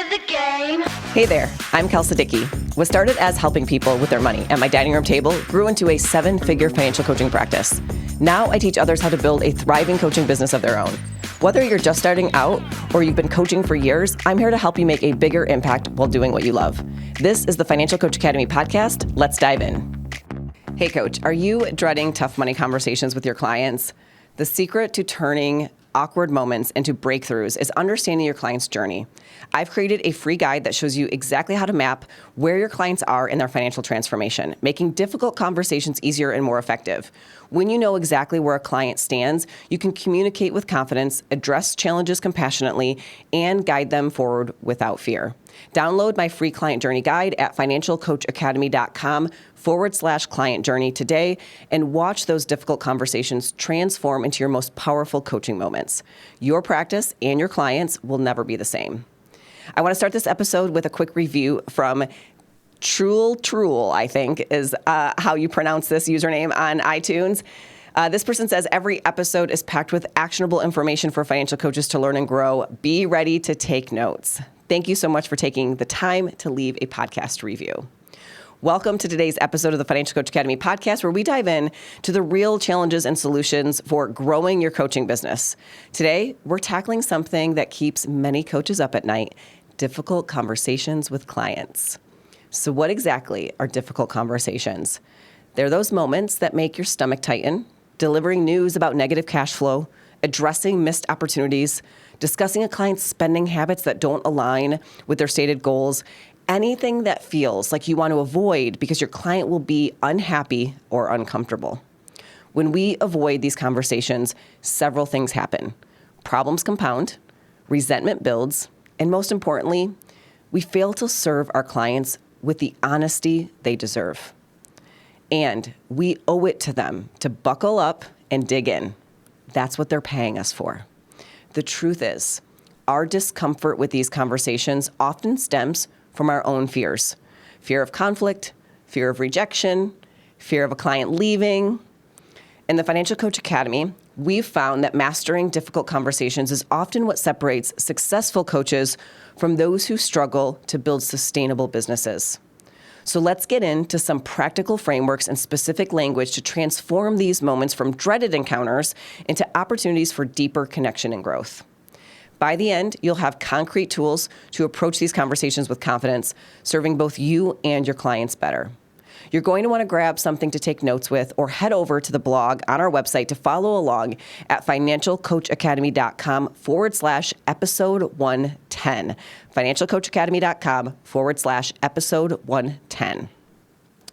the game. Hey there, I'm Kel Siddiqui. What started as helping people with their money at my dining room table grew into a 7-figure financial coaching practice. Now I teach others how to build a thriving coaching business of their own. Whether you're just starting out or you've been coaching for years, I'm here to help you make a bigger impact while doing what you love. This is the Financial Coach Academy podcast. Let's dive in. Hey coach, are you dreading tough money conversations with your clients? The secret to turning awkward moments into breakthroughs is understanding your client's journey. I've created a free guide that shows you exactly how to map where your clients are in their financial transformation, making difficult conversations easier and more effective. When you know exactly where a client stands, you can communicate with confidence, address challenges compassionately, and guide them forward without fear. Download my free client journey guide at financialcoachacademy.com/client journey today and watch those difficult conversations transform into your most powerful coaching moments. Your practice and your clients will never be the same. I want to start this episode with a quick review from Truel, I think, is how you pronounce this username on iTunes. This person says, every episode is packed with actionable information for financial coaches to learn and grow. Be ready to take notes. Thank you so much for taking the time to leave a podcast review. Welcome to today's episode of the Financial Coach Academy podcast, where we dive in to the real challenges and solutions for growing your coaching business. Today, we're tackling something that keeps many coaches up at night: difficult conversations with clients. So what exactly are difficult conversations? They're those moments that make your stomach tighten, delivering news about negative cash flow, addressing missed opportunities, discussing a client's spending habits that don't align with their stated goals, anything that feels like you want to avoid because your client will be unhappy or uncomfortable. When we avoid these conversations, several things happen. Problems compound, resentment builds, and most importantly, we fail to serve our clients with the honesty they deserve. And we owe it to them to buckle up and dig in. That's what they're paying us for. The truth is, our discomfort with these conversations often stems from our own fears. Fear of conflict, fear of rejection, fear of a client leaving. In the Financial Coach Academy, we've found that mastering difficult conversations is often what separates successful coaches from those who struggle to build sustainable businesses. So let's get into some practical frameworks and specific language to transform these moments from dreaded encounters into opportunities for deeper connection and growth. By the end, you'll have concrete tools to approach these conversations with confidence, serving both you and your clients better. You're going to want to grab something to take notes with or head over to the blog on our website to follow along at financialcoachacademy.com/episode 110. financialcoachacademy.com/episode 110.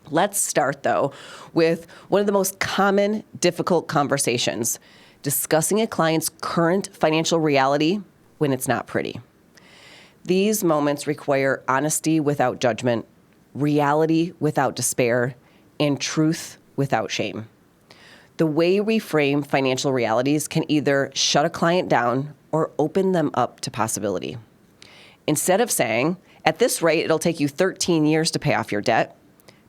Let's start, though, with one of the most common difficult conversations: discussing a client's current financial reality when it's not pretty. These moments require honesty without judgment, reality without despair, and truth without shame. The way we frame financial realities can either shut a client down or open them up to possibility. Instead of saying, at this rate, it'll take you 13 years to pay off your debt,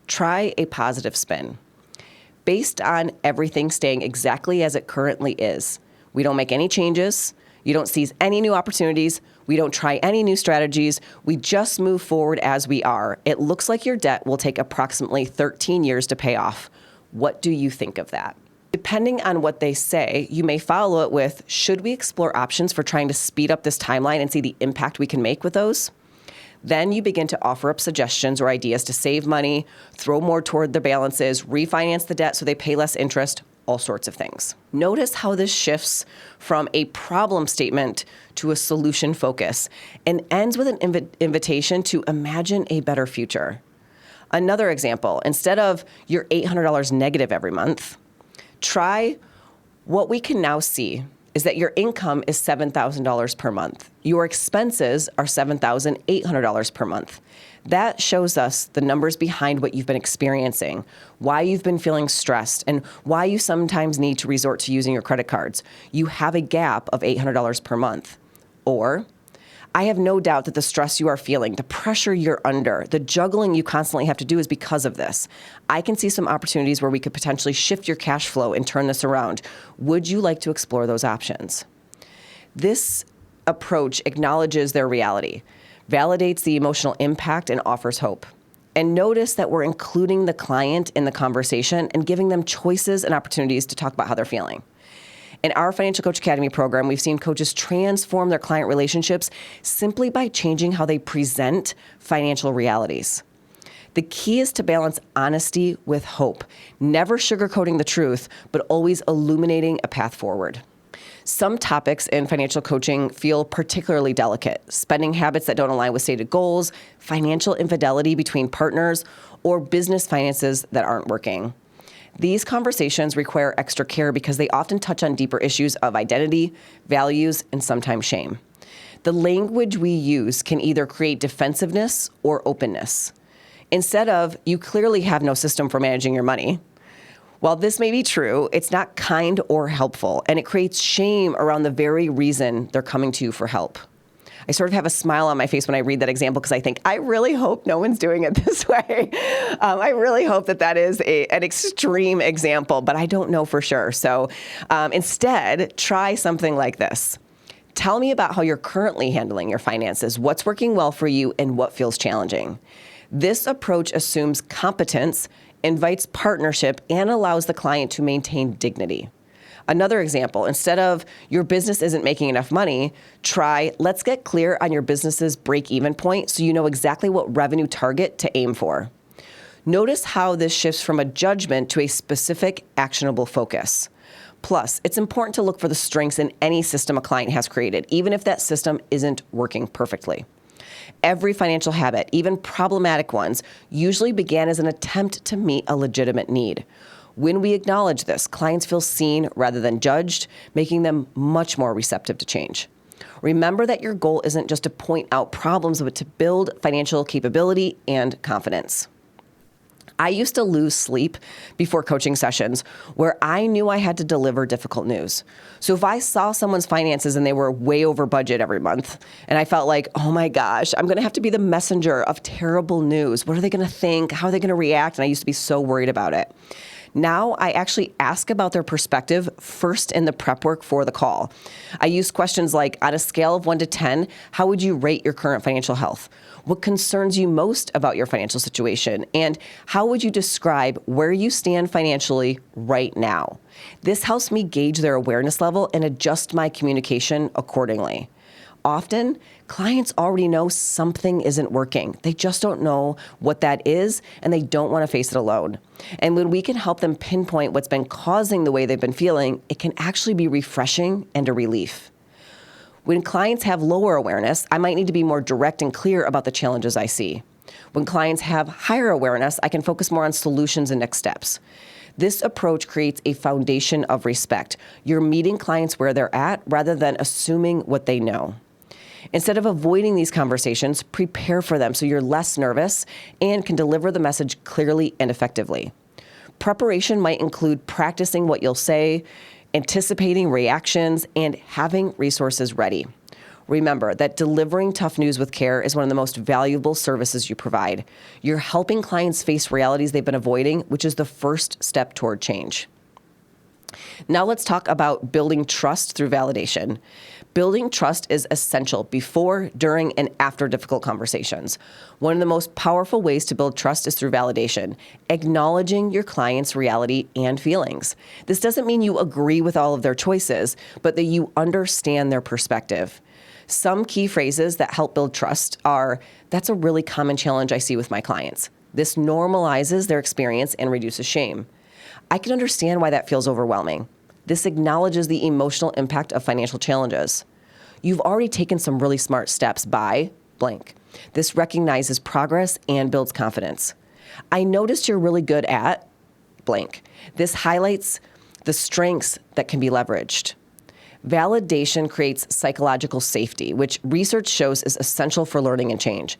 try a positive spin. Based on everything staying exactly as it currently is, we don't make any changes, you don't seize any new opportunities, we don't try any new strategies, we just move forward as we are. It looks like your debt will take approximately 13 years to pay off. What do you think of that? Depending on what they say, you may follow it with, should we explore options for trying to speed up this timeline and see the impact we can make with those? Then you begin to offer up suggestions or ideas to save money, throw more toward their balances, refinance the debt so they pay less interest, all sorts of things. Notice how this shifts from a problem statement to a solution focus and ends with an invitation to imagine a better future. Another example, instead of your $800 negative every month, try what we can now see is that your income is $7,000 per month. Your expenses are $7,800 per month. That shows us the numbers behind what you've been experiencing, why you've been feeling stressed, and why you sometimes need to resort to using your credit cards. You have a gap of $800 per month. Or, I have no doubt that the stress you are feeling, the pressure you're under, the juggling you constantly have to do is because of this. I can see some opportunities where we could potentially shift your cash flow and turn this around. Would you like to explore those options? This approach acknowledges their reality. validates the emotional impact, and offers hope. And notice that we're including the client in the conversation and giving them choices and opportunities to talk about how they're feeling. In our Financial Coach Academy program, we've seen coaches transform their client relationships simply by changing how they present financial realities. The key is to balance honesty with hope, never sugarcoating the truth, but always illuminating a path forward. Some topics in financial coaching feel particularly delicate: spending habits that don't align with stated goals, financial infidelity between partners, or business finances that aren't working. These conversations require extra care because they often touch on deeper issues of identity, values, and sometimes shame. The language we use can either create defensiveness or openness. Instead of, "You clearly have no system for managing your money." While this may be true, it's not kind or helpful, and it creates shame around the very reason they're coming to you for help. I sort of have a smile on my face when I read that example because I think, I really hope no one's doing it this way. I really hope that is an extreme example, but I don't know for sure. So instead, try something like this. Tell me about how you're currently handling your finances, what's working well for you, and what feels challenging. This approach assumes competence, invites partnership, and allows the client to maintain dignity. Another example, instead of "your business isn't making enough money," try "let's get clear on your business's break-even point so you know exactly what revenue target to aim for." Notice how this shifts from a judgment to a specific, actionable focus. Plus, it's important to look for the strengths in any system a client has created, even if that system isn't working perfectly. Every financial habit, even problematic ones, usually began as an attempt to meet a legitimate need. When we acknowledge this, clients feel seen rather than judged, making them much more receptive to change. Remember that your goal isn't just to point out problems, but to build financial capability and confidence. I used to lose sleep before coaching sessions where I knew I had to deliver difficult news. So if I saw someone's finances and they were way over budget every month, and I felt like, oh my gosh, I'm going to have to be the messenger of terrible news. What are they going to think? How are they going to react? And I used to be so worried about it. Now I actually ask about their perspective first in the prep work for the call. I use questions like, on a scale of 1 to 10, how would you rate your current financial health? What concerns you most about your financial situation? And how would you describe where you stand financially right now? This helps me gauge their awareness level and adjust my communication accordingly. Often, clients already know something isn't working. They just don't know what that is, and they don't want to face it alone. And when we can help them pinpoint what's been causing the way they've been feeling, it can actually be refreshing and a relief. When clients have lower awareness, I might need to be more direct and clear about the challenges I see. When clients have higher awareness, I can focus more on solutions and next steps. This approach creates a foundation of respect. You're meeting clients where they're at rather than assuming what they know. Instead of avoiding these conversations, prepare for them so you're less nervous and can deliver the message clearly and effectively. Preparation might include practicing what you'll say, anticipating reactions, and having resources ready. Remember that delivering tough news with care is one of the most valuable services you provide. You're helping clients face realities they've been avoiding, which is the first step toward change. Now let's talk about building trust through validation. Building trust is essential before, during, and after difficult conversations. One of the most powerful ways to build trust is through validation, acknowledging your client's reality and feelings. This doesn't mean you agree with all of their choices, but that you understand their perspective. Some key phrases that help build trust are, "That's a really common challenge I see with my clients." This normalizes their experience and reduces shame. "I can understand why that feels overwhelming." This acknowledges the emotional impact of financial challenges. "You've already taken some really smart steps by blank." This recognizes progress and builds confidence. "I noticed you're really good at blank." This highlights the strengths that can be leveraged. Validation creates psychological safety, which research shows is essential for learning and change.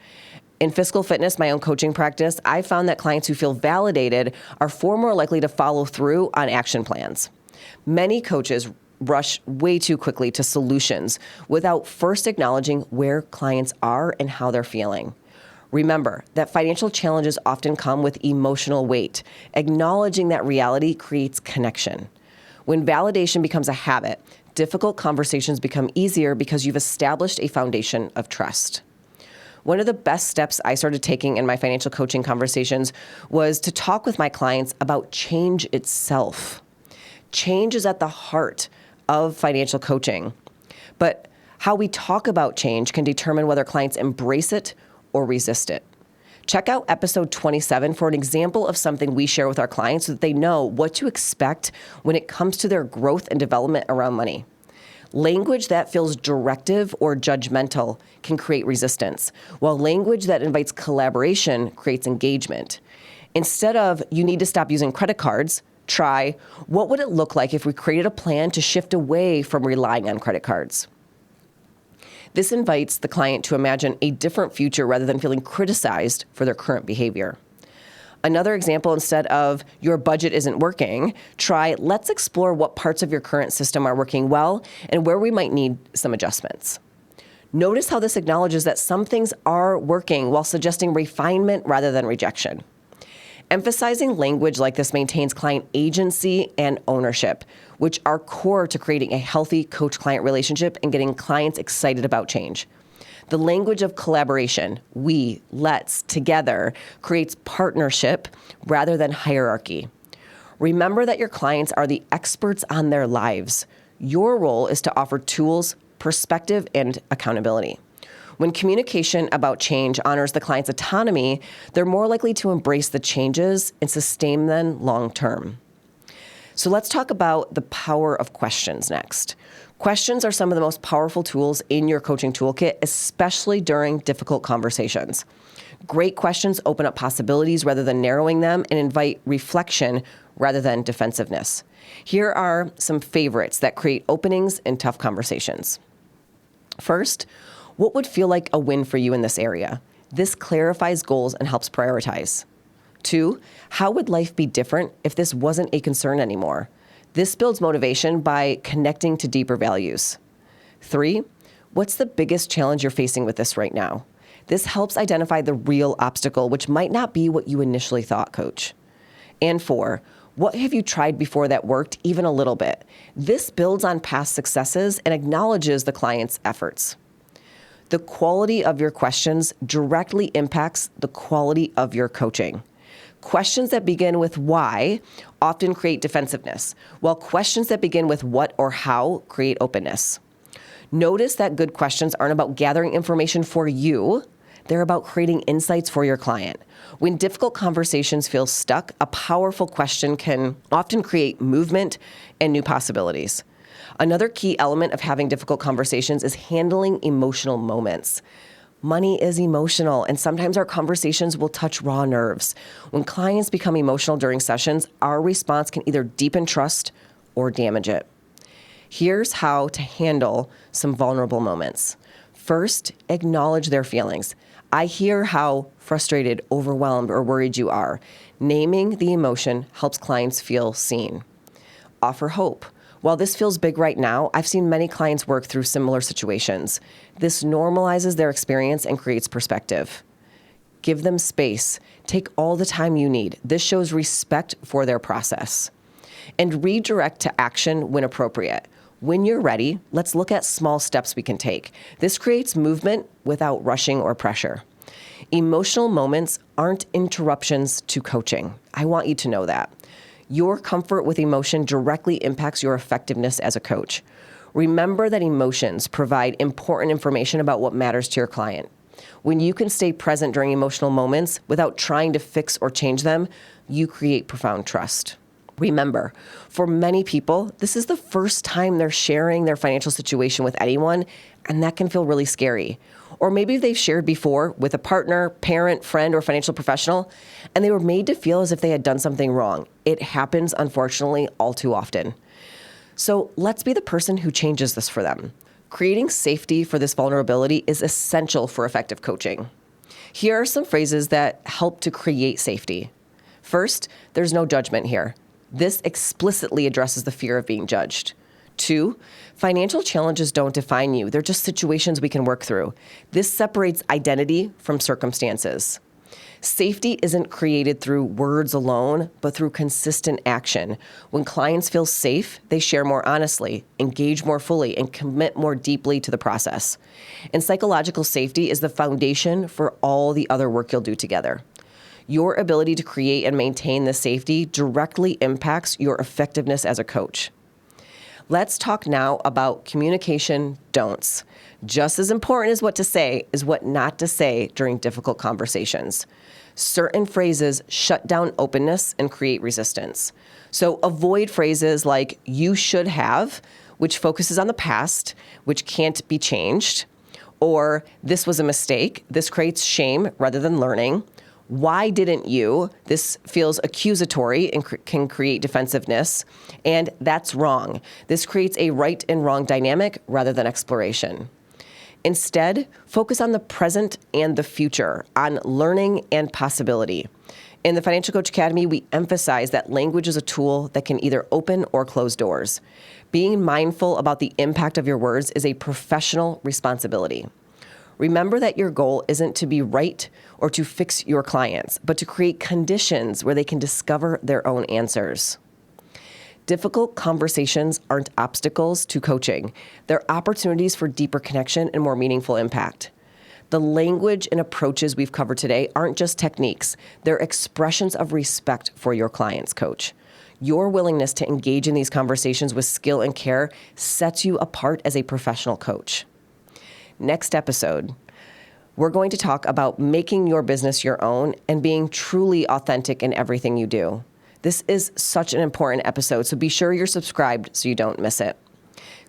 In physical fitness, my own coaching practice, I found that clients who feel validated are far more likely to follow through on action plans. Many coaches rush way too quickly to solutions without first acknowledging where clients are and how they're feeling. Remember that financial challenges often come with emotional weight. Acknowledging that reality creates connection. When validation becomes a habit, difficult conversations become easier because you've established a foundation of trust. One of the best steps I started taking in my financial coaching conversations was to talk with my clients about change itself. Change is at the heart of financial coaching, but how we talk about change can determine whether clients embrace it or resist it. Check out episode 27 for an example of something we share with our clients so that they know what to expect when it comes to their growth and development around money. Language that feels directive or judgmental can create resistance, while language that invites collaboration creates engagement. Instead of, you need to stop using credit cards, try, what would it look like if we created a plan to shift away from relying on credit cards? This invites the client to imagine a different future rather than feeling criticized for their current behavior. Another example, instead of your budget isn't working, try let's explore what parts of your current system are working well and where we might need some adjustments. Notice how this acknowledges that some things are working while suggesting refinement rather than rejection. Emphasizing language like this maintains client agency and ownership, which are core to creating a healthy coach-client relationship and getting clients excited about change. The language of collaboration, we, let's, together, creates partnership rather than hierarchy. Remember that your clients are the experts on their lives. Your role is to offer tools, perspective, and accountability. When communication about change honors the client's autonomy, they're more likely to embrace the changes and sustain them long term. So let's talk about the power of questions next. Questions are some of the most powerful tools in your coaching toolkit, especially during difficult conversations. Great questions open up possibilities rather than narrowing them and invite reflection rather than defensiveness. Here are some favorites that create openings in tough conversations. First, what would feel like a win for you in this area? This clarifies goals and helps prioritize. 2, how would life be different if this wasn't a concern anymore? This builds motivation by connecting to deeper values. 3, what's the biggest challenge you're facing with this right now? This helps identify the real obstacle, which might not be what you initially thought, coach. And 4, what have you tried before that worked even a little bit? This builds on past successes and acknowledges the client's efforts. The quality of your questions directly impacts the quality of your coaching. Questions that begin with why often create defensiveness, while questions that begin with what or how create openness. Notice that good questions aren't about gathering information for you. They're about creating insights for your client. When difficult conversations feel stuck, a powerful question can often create movement and new possibilities. Another key element of having difficult conversations is handling emotional moments. Money is emotional, and sometimes our conversations will touch raw nerves. When clients become emotional during sessions, our response can either deepen trust or damage it. Here's how to handle some vulnerable moments. First, acknowledge their feelings. I hear how frustrated, overwhelmed, or worried you are. Naming the emotion helps clients feel seen. Offer hope. While this feels big right now, I've seen many clients work through similar situations. This normalizes their experience and creates perspective. Give them space. Take all the time you need. This shows respect for their process. And redirect to action when appropriate. When you're ready, let's look at small steps we can take. This creates movement without rushing or pressure. Emotional moments aren't interruptions to coaching. I want you to know that. Your comfort with emotion directly impacts your effectiveness as a coach. Remember that emotions provide important information about what matters to your client. When you can stay present during emotional moments without trying to fix or change them, you create profound trust. Remember, for many people, this is the first time they're sharing their financial situation with anyone, and that can feel really scary. Or maybe they've shared before with a partner, parent, friend, or financial professional, and they were made to feel as if they had done something wrong. It happens, unfortunately, all too often. So let's be the person who changes this for them. Creating safety for this vulnerability is essential for effective coaching. Here are some phrases that help to create safety. First, there's no judgment here. This explicitly addresses the fear of being judged. 2, financial challenges don't define you. They're just situations we can work through. This separates identity from circumstances. Safety isn't created through words alone, but through consistent action. When clients feel safe, they share more honestly, engage more fully, and commit more deeply to the process. And psychological safety is the foundation for all the other work you'll do together. Your ability to create and maintain this safety directly impacts your effectiveness as a coach. Let's talk now about communication don'ts. Just as important as what to say is what not to say during difficult conversations. Certain phrases shut down openness and create resistance. So avoid phrases like "you should have," which focuses on the past, which can't be changed, or "this was a mistake." This creates shame rather than learning. "Why didn't you?" This feels accusatory and can create defensiveness. And "that's wrong." This creates a right and wrong dynamic rather than exploration. Instead, focus on the present and the future, on learning and possibility. In the Financial Coach Academy, we emphasize that language is a tool that can either open or close doors. Being mindful about the impact of your words is a professional responsibility. Remember that your goal isn't to be right or to fix your clients, but to create conditions where they can discover their own answers. Difficult conversations aren't obstacles to coaching. They're opportunities for deeper connection and more meaningful impact. The language and approaches we've covered today aren't just techniques. They're expressions of respect for your clients, coach. Your willingness to engage in these conversations with skill and care sets you apart as a professional coach. Next episode, we're going to talk about making your business your own and being truly authentic in everything you do. This is such an important episode, so be sure you're subscribed so you don't miss it.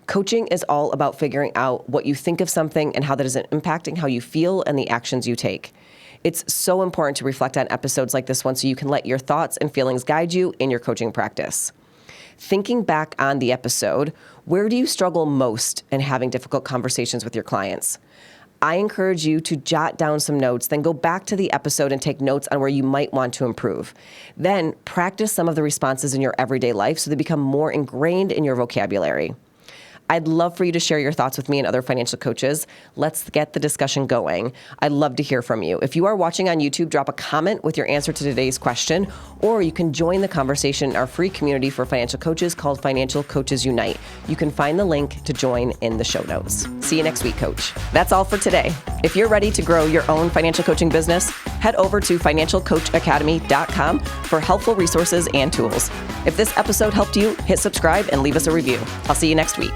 Coaching is all about figuring out what you think of something and how that is impacting how you feel and the actions you take. It's so important to reflect on episodes like this one so you can let your thoughts and feelings guide you in your coaching practice. Thinking back on the episode, where do you struggle most in having difficult conversations with your clients? I encourage you to jot down some notes, then go back to the episode and take notes on where you might want to improve. Then practice some of the responses in your everyday life so they become more ingrained in your vocabulary. I'd love for you to share your thoughts with me and other financial coaches. Let's get the discussion going. I'd love to hear from you. If you are watching on YouTube, drop a comment with your answer to today's question, or you can join the conversation in our free community for financial coaches called Financial Coaches Unite. You can find the link to join in the show notes. See you next week, Coach. That's all for today. If you're ready to grow your own financial coaching business, head over to financialcoachacademy.com for helpful resources and tools. If this episode helped you, hit subscribe and leave us a review. I'll see you next week.